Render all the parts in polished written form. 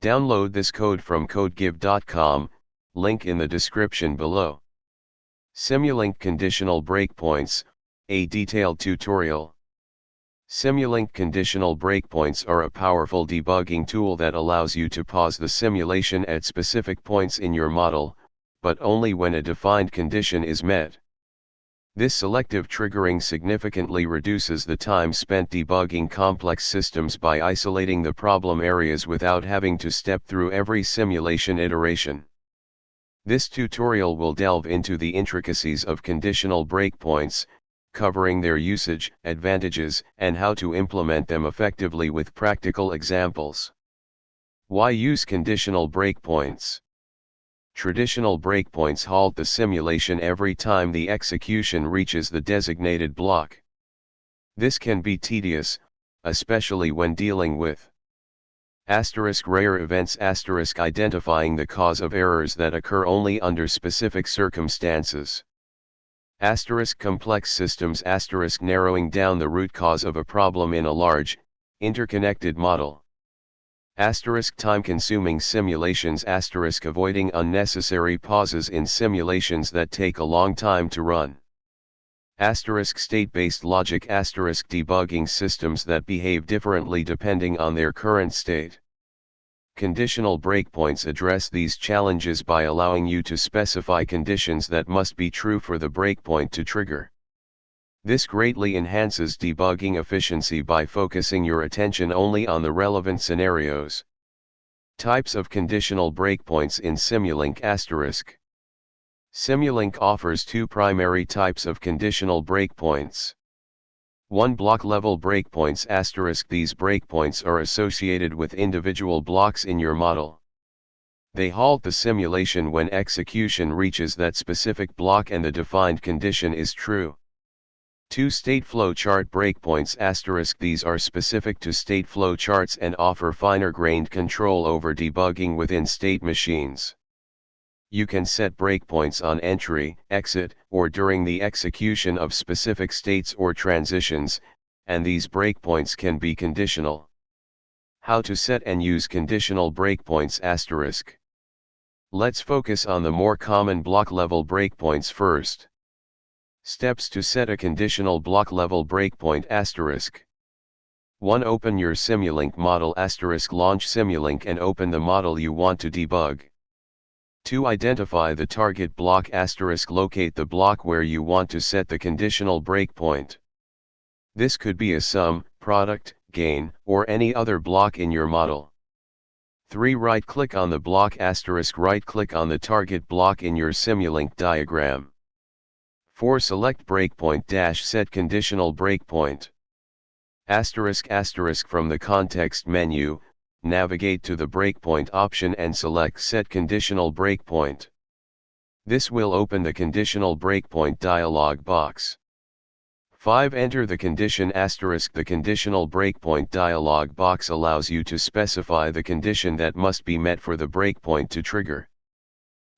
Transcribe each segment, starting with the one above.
Download this code from codegive.com, link in the description below. Simulink Conditional Breakpoints, a detailed tutorial. Simulink conditional breakpoints are a powerful debugging tool that allows you to pause the simulation at specific points in your model, but only when a defined condition is met. This selective triggering significantly reduces the time spent debugging complex systems by isolating the problem areas without having to step through every simulation iteration. This tutorial will delve into the intricacies of conditional breakpoints, covering their usage, advantages, and how to implement them effectively with practical examples. Why use conditional breakpoints? Traditional breakpoints halt the simulation every time the execution reaches the designated block. This can be tedious, especially when dealing with rare events, identifying the cause of errors that occur only under specific circumstances. Complex systems, narrowing down the root cause of a problem in a large, interconnected model. Time-consuming simulations, avoiding unnecessary pauses in simulations that take a long time to run. State-based logic, debugging systems that behave differently depending on their current state. Conditional breakpoints address these challenges by allowing you to specify conditions that must be true for the breakpoint to trigger. This greatly enhances debugging efficiency by focusing your attention only on the relevant scenarios. Types of conditional breakpoints in Simulink *. Simulink offers two primary types of conditional breakpoints. 1. Block-level breakpoints *. These breakpoints are associated with individual blocks in your model. They halt the simulation when execution reaches that specific block and the defined condition is true. 2. State flowchart breakpoints *. These are specific to state flowcharts and offer finer-grained control over debugging within state machines. You can set breakpoints on entry, exit, or during the execution of specific states or transitions, and these breakpoints can be conditional. How to set and use conditional breakpoints *. Let's focus on the more common block-level breakpoints first. Steps to set a conditional block-level breakpoint *. 1. Open your Simulink model *. Launch Simulink and open the model you want to debug. 2. Identify the target block *. Locate the block where you want to set the conditional breakpoint. This could be a sum, product, gain, or any other block in your model. 3. Right-click on the block *. Right-click on the target block in your Simulink diagram. 4. Select breakpoint - set conditional breakpoint. ** from the context menu, navigate to the breakpoint option and select Set Conditional Breakpoint. This will open the Conditional Breakpoint dialog box. 5. Enter the condition *. The Conditional Breakpoint dialog box allows you to specify the condition that must be met for the breakpoint to trigger.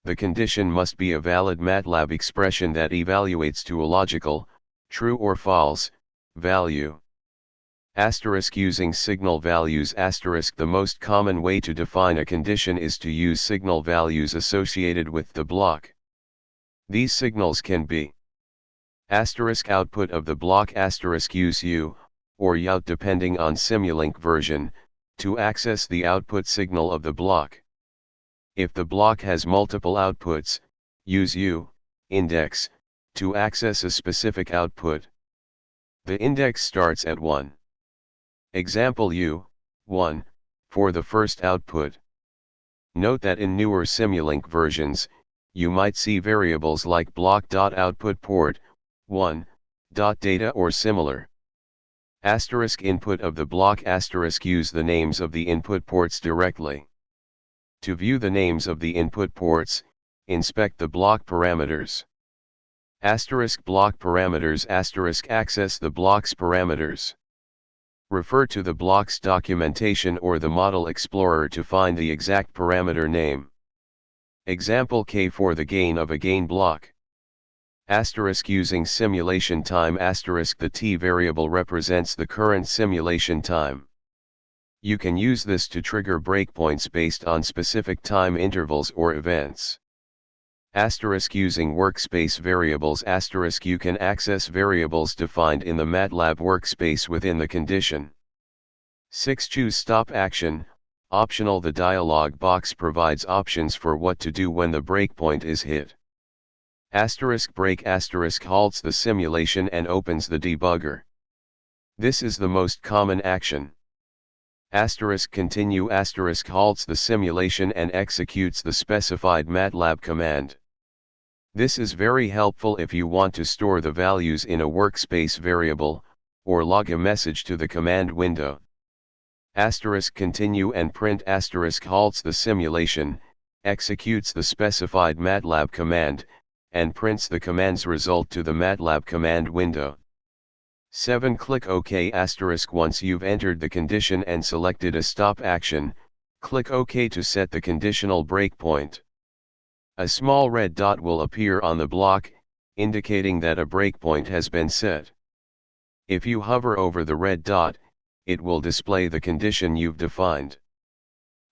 The condition must be a valid MATLAB expression that evaluates to a logical, true or false, value. Using signal values *. The most common way to define a condition is to use signal values associated with the block. These signals can be output of the block * use U, or YOUT depending on Simulink version, to access the output signal of the block. If the block has multiple outputs, use U, index, to access a specific output. The index starts at 1. Example U, 1, for the first output. Note that in newer Simulink versions, you might see variables like block.output port, 1, .data or similar. Input of the block * use the names of the input ports directly. To view the names of the input ports, inspect the block parameters. Block parameters * access the block's parameters. Refer to the block's documentation or the Model Explorer to find the exact parameter name. Example K for the gain of a gain block. Using simulation time *. The T variable represents the current simulation time. You can use this to trigger breakpoints based on specific time intervals or events. Asterisk using workspace variables. Asterisk you can access variables defined in the MATLAB workspace within the condition. 6. Choose stop action, optional. The dialog box provides options for what to do when the breakpoint is hit. Asterisk break asterisk halts the simulation and opens the debugger. This is the most common action. Asterisk continue asterisk halts the simulation and executes the specified MATLAB command. This is very helpful if you want to store the values in a workspace variable, or log a message to the command window. Asterisk continue and print asterisk halts the simulation, executes the specified MATLAB command, and prints the command's result to the MATLAB command window. 7. Click OK asterisk once you've entered the condition and selected a stop action, click OK to set the conditional breakpoint. A small red dot will appear on the block, indicating that a breakpoint has been set. If you hover over the red dot, it will display the condition you've defined.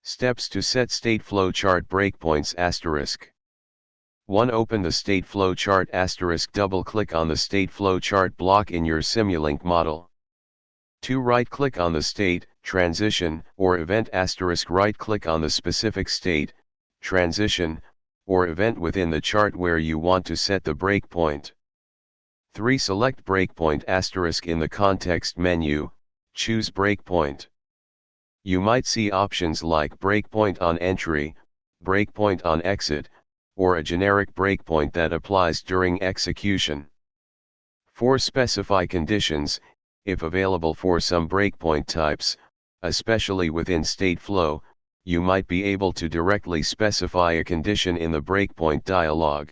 Steps to set state flowchart breakpoints asterisk. 1. Open the state flowchart asterisk. Double-click on the state flowchart block in your Simulink model. 2. Right-click on the state, transition, or event asterisk. Right-click on the specific state, transition, or event within the chart where you want to set the breakpoint. 3. Select breakpoint asterisk. In the context menu, choose breakpoint. You might see options like breakpoint on entry, breakpoint on exit, or a generic breakpoint that applies during execution. 4. Specify conditions, if available for some breakpoint types, especially within stateflow, you might be able to directly specify a condition in the breakpoint dialog.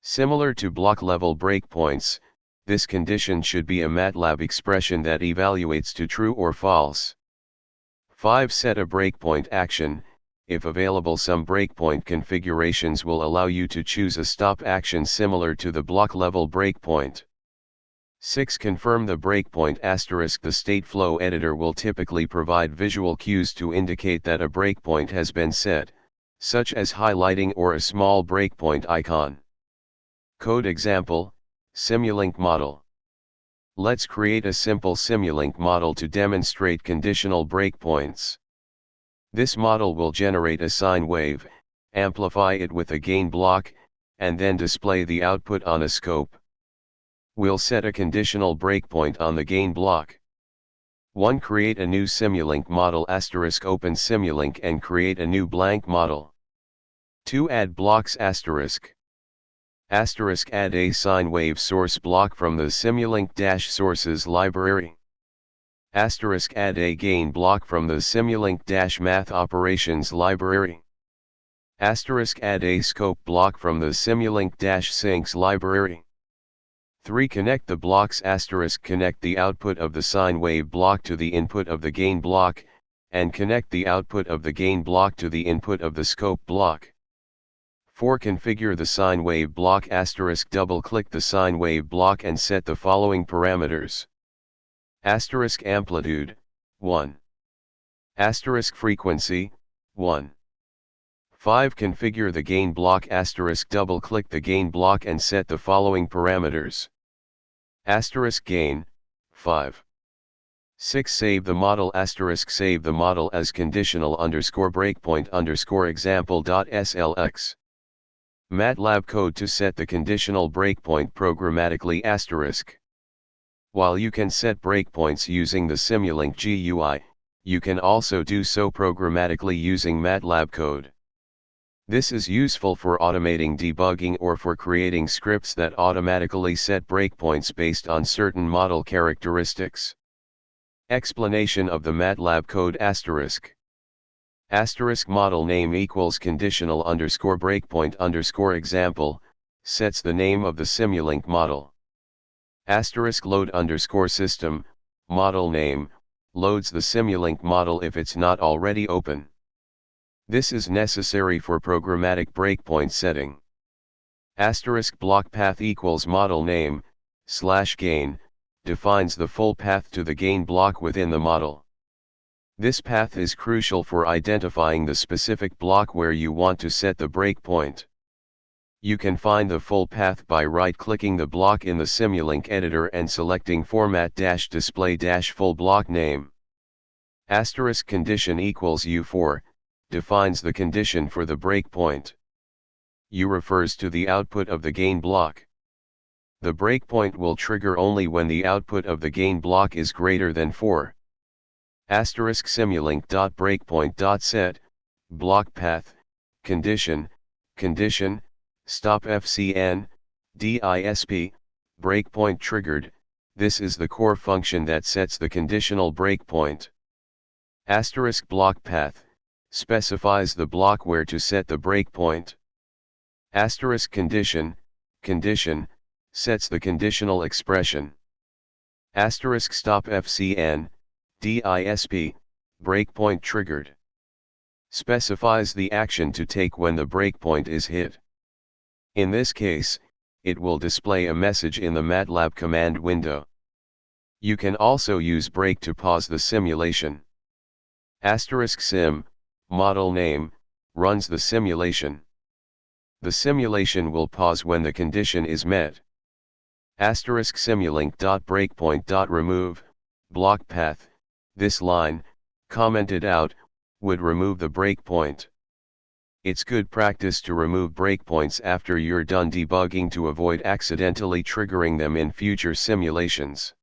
Similar to block-level breakpoints, this condition should be a MATLAB expression that evaluates to true or false. 5. Set a breakpoint action. If available, some breakpoint configurations will allow you to choose a stop action similar to the block-level breakpoint. 6. Confirm the breakpoint asterisk. The stateflow editor will typically provide visual cues to indicate that a breakpoint has been set, such as highlighting or a small breakpoint icon. Code example, Simulink model. Let's create a simple Simulink model to demonstrate conditional breakpoints. This model will generate a sine wave, amplify it with a gain block, and then display the output on a scope. We'll set a conditional breakpoint on the gain block. 1. Create a new Simulink model asterisk. Open Simulink and create a new blank model. 2. Add blocks asterisk. Asterisk add a sine wave source block from the Simulink-sources library. Asterisk add a gain block from the Simulink-math operations library. Asterisk add a scope block from the Simulink-sinks library. 3. Connect the blocks asterisk. Connect the output of the sine wave block to the input of the gain block, and connect the output of the gain block to the input of the scope block. 4. Configure the sine wave block asterisk. Double-click the sine wave block and set the following parameters. Asterisk amplitude, 1. Asterisk frequency, 1. 5. Configure the gain block asterisk. Double-click the gain block and set the following parameters. Asterisk gain, 5. 6. Save the model asterisk. Save the model as conditional breakpoint example.slx. MATLAB code to set the conditional breakpoint programmatically asterisk. While you can set breakpoints using the Simulink GUI, you can also do so programmatically using MATLAB code. This is useful for automating debugging or for creating scripts that automatically set breakpoints based on certain model characteristics. Explanation of the MATLAB code asterisk. Asterisk model name equals conditional breakpoint example, sets the name of the Simulink model. Asterisk load system, model name, loads the Simulink model if it's not already open. This is necessary for programmatic breakpoint setting. Asterisk block path equals model name, /gain, defines the full path to the gain block within the model. This path is crucial for identifying the specific block where you want to set the breakpoint. You can find the full path by right-clicking the block in the Simulink editor and selecting Format-Display-Full Block Name. Asterisk condition equals U4, defines the condition for the breakpoint. U refers to the output of the gain block. The breakpoint will trigger only when the output of the gain block is greater than 4. Asterisk Simulink.breakpoint.set, block path, condition, stop FCN, DISP, breakpoint triggered. This is the core function that sets the conditional breakpoint. Asterisk block path, specifies the block where to set the breakpoint. Asterisk condition, sets the conditional expression. Asterisk stop FCN, DISP, breakpoint triggered, specifies the action to take when the breakpoint is hit. In this case, it will display a message in the MATLAB command window. You can also use break to pause the simulation. Asterisk sim, model name, runs the simulation. The simulation will pause when the condition is met. Asterisk Simulink.breakpoint.remove, block path, this line, commented out, would remove the breakpoint. It's good practice to remove breakpoints after you're done debugging to avoid accidentally triggering them in future simulations.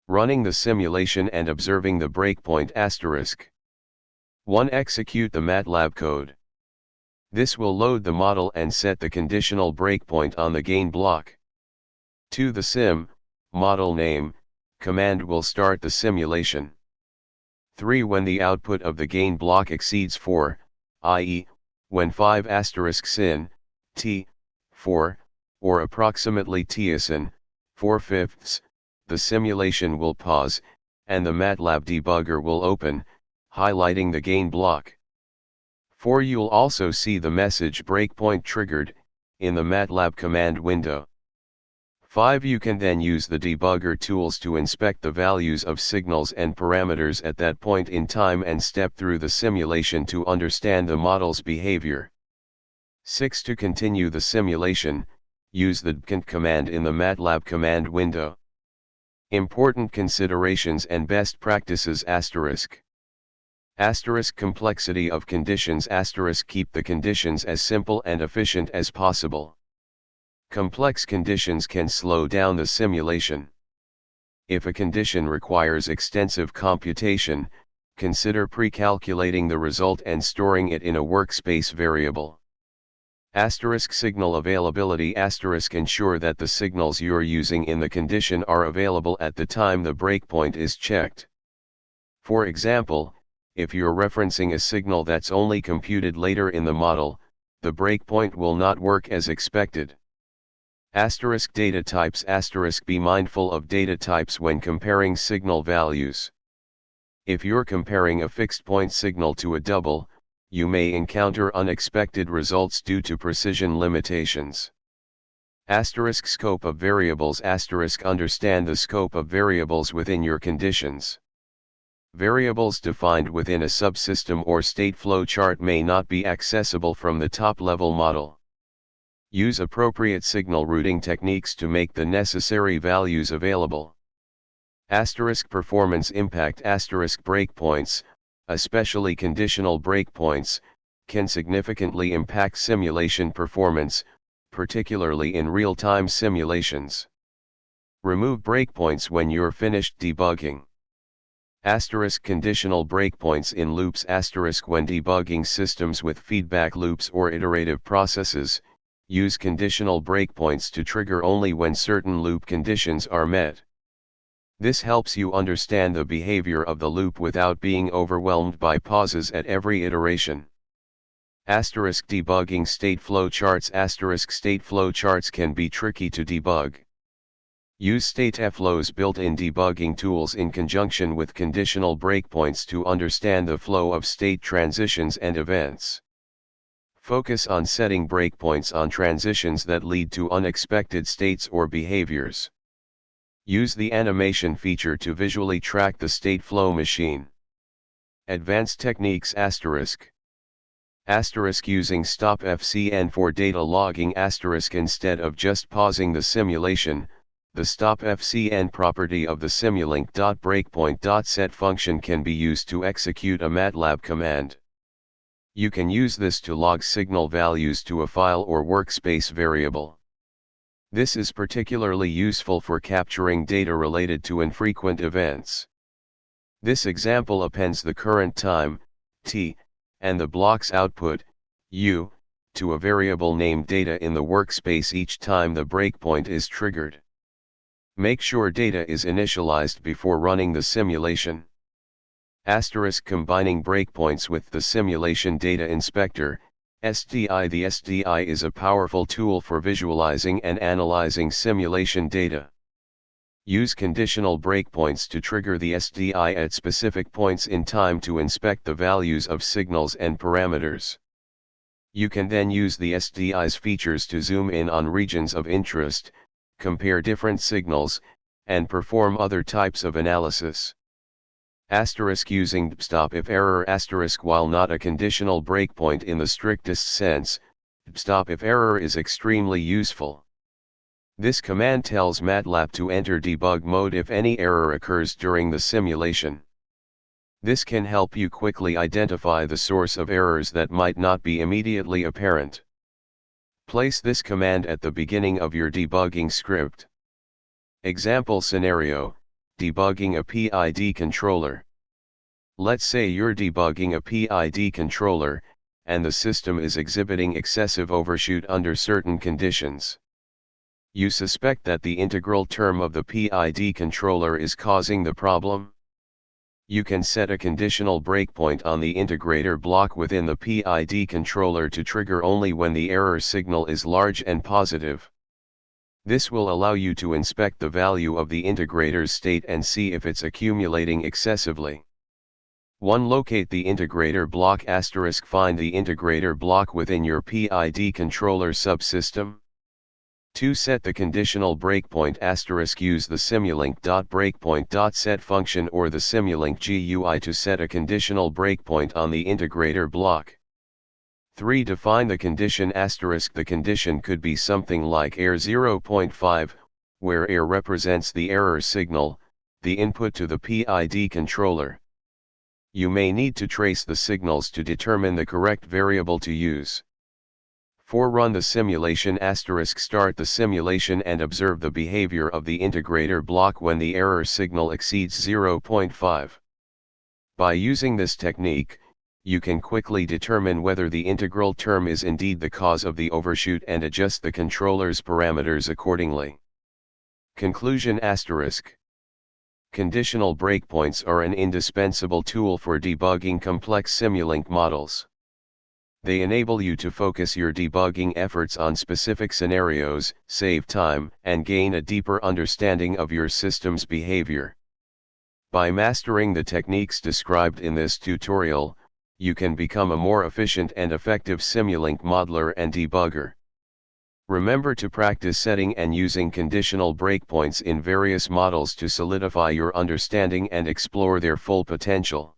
Running the simulation and observing the breakpoint asterisk. 1. Execute the MATLAB code. This will load the model and set the conditional breakpoint on the gain block. 2. The sim, model name, command will start the simulation. 3. When the output of the gain block exceeds 4, i.e., when 5 sin, t, 4, or approximately tsin, 4/5, the simulation will pause, and the MATLAB debugger will open, highlighting the gain block. 4. You'll also see the message breakpoint triggered, in the MATLAB command window. 5. You can then use the debugger tools to inspect the values of signals and parameters at that point in time and step through the simulation to understand the model's behavior. 6. To continue the simulation, use the debugging command in the MATLAB command window. Important considerations and best practices asterisk. Asterisk complexity of conditions asterisk keep the conditions as simple and efficient as possible. Complex conditions can slow down the simulation. If a condition requires extensive computation, consider pre-calculating the result and storing it in a workspace variable. Asterisk signal availability asterisk ensure that the signals you're using in the condition are available at the time the breakpoint is checked. For example, if you're referencing a signal that's only computed later in the model, the breakpoint will not work as expected. Asterisk data types asterisk be mindful of data types when comparing signal values. If you're comparing a fixed point signal to a double, you may encounter unexpected results due to precision limitations. Asterisk scope of variables asterisk understand the scope of variables within your conditions. Variables defined within a subsystem or state flow chart may not be accessible from the top-level model. Use appropriate signal routing techniques to make the necessary values available. Asterisk performance impact asterisk breakpoints, especially conditional breakpoints, can significantly impact simulation performance, particularly in real-time simulations. Remove breakpoints when you're finished debugging. Asterisk conditional breakpoints in loops asterisk when debugging systems with feedback loops or iterative processes, use conditional breakpoints to trigger only when certain loop conditions are met. This helps you understand the behavior of the loop without being overwhelmed by pauses at every iteration. Asterisk debugging state flow charts asterisk state flow charts can be tricky to debug. Use state flows built-in debugging tools in conjunction with conditional breakpoints to understand the flow of state transitions and events. Focus on setting breakpoints on transitions that lead to unexpected states or behaviors. Use the animation feature to visually track the state flow machine. Advanced techniques asterisk. Asterisk using stop FCN for data logging asterisk instead of just pausing the simulation, the stop FCN property of the Simulink.breakpoint.set function can be used to execute a MATLAB command. You can use this to log signal values to a file or workspace variable. This is particularly useful for capturing data related to infrequent events. This example appends the current time, t, and the block's output, u, to a variable named data in the workspace each time the breakpoint is triggered. Make sure data is initialized before running the simulation. Asterisk combining breakpoints with the Simulation Data Inspector, SDI. The SDI is a powerful tool for visualizing and analyzing simulation data. Use conditional breakpoints to trigger the SDI at specific points in time to inspect the values of signals and parameters. You can then use the SDI's features to zoom in on regions of interest, compare different signals, and perform other types of analysis. Asterisk using stop if error asterisk. While not a conditional breakpoint in the strictest sense, stop if error is extremely useful. This command tells MATLAB to enter debug mode if any error occurs during the simulation. This can help you quickly identify the source of errors that might not be immediately apparent. Place this command at the beginning of your debugging script. Example scenario: debugging a PID controller. Let's say you're debugging a PID controller, and the system is exhibiting excessive overshoot under certain conditions. You suspect that the integral term of the PID controller is causing the problem? You can set a conditional breakpoint on the integrator block within the PID controller to trigger only when the error signal is large and positive. This will allow you to inspect the value of the integrator's state and see if it's accumulating excessively. 1. Locate the integrator block asterisk. Find the integrator block within your PID controller subsystem. 2. Set the conditional breakpoint asterisk. Use the Simulink.breakpoint.set function or the Simulink GUI to set a conditional breakpoint on the integrator block. 3. Define the condition asterisk. The condition could be something like error 0.5, where error represents the error signal, the input to the PID controller. You may need to trace the signals to determine the correct variable to use. 4. Run the simulation asterisk. Start the simulation and observe the behavior of the integrator block when the error signal exceeds 0.5. By using this technique, you can quickly determine whether the integral term is indeed the cause of the overshoot and adjust the controller's parameters accordingly. Conclusion asterisk. Conditional breakpoints are an indispensable tool for debugging complex Simulink models. They enable you to focus your debugging efforts on specific scenarios, save time, and gain a deeper understanding of your system's behavior. By mastering the techniques described in this tutorial, you can become a more efficient and effective Simulink modeler and debugger. Remember to practice setting and using conditional breakpoints in various models to solidify your understanding and explore their full potential.